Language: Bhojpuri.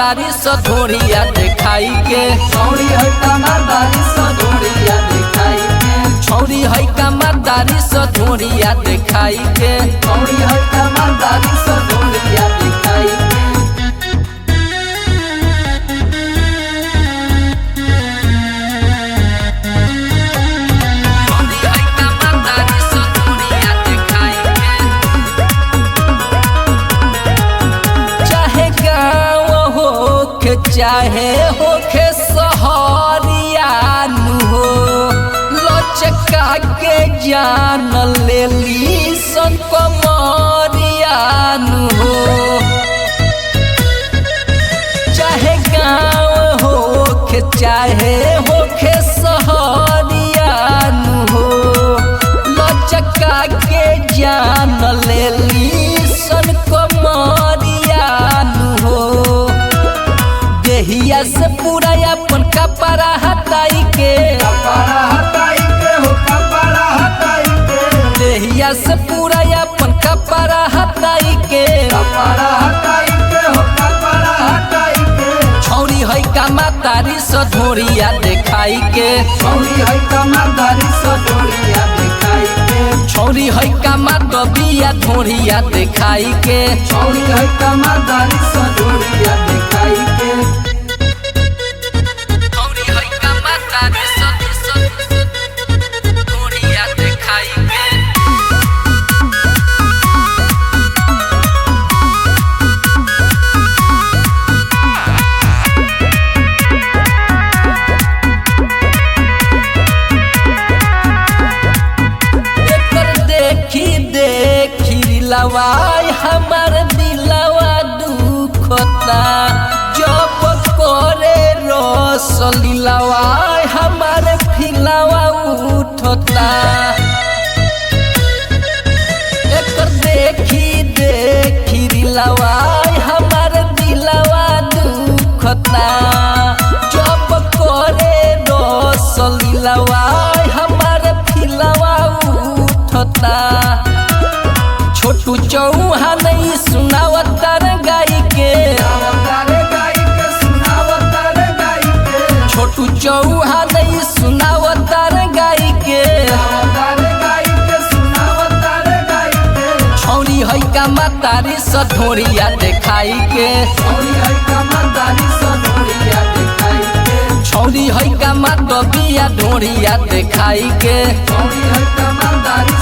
कमादारी सधोरिया दिखाई के छौरी है कमादारी सधोरिया दिखाई के छौरी है कमादारी सधोरिया दिखाई के छौरी है कमादारी सधोरिया दिखाई के चाहे होखे सहरिया हो लचका के जान लेली सन कमरिया हो चाहे गाँव होखे चाहे होखे सहरिया हो लचका के जान लेली सन कमरिया हो देहिया से पूरा अपन कपड़ा हटाई के देहिया से पूरा अपन कपड़ा हटाई के छौरी है कमादारी सधोरिया दिखाई के छौरी है कमादारी सधोरिया दिखाई के छौरी है कमादबिया धोरिया दिखाई के छौरी है कमादारी सधोरिया दिखाई के लवाई हमार दिलवा दुखता जब करे रसली लवाई हमार फिलवा उठता एक देखी लवाई हमार दिलवा दुखता जब करे रसली लवाई हमार फिलवा उठता छोटू चौहान नहीं सुनावतर गाई के छोटू चौहान नहीं सुनावतर गाई के छौरी है कमादारी सधोरिया दिखाई के छौरी है कमादारी सधोरिया दिखाई के छौरी है कमादबिया धोरिया दिखाई के छौरी है कमादारी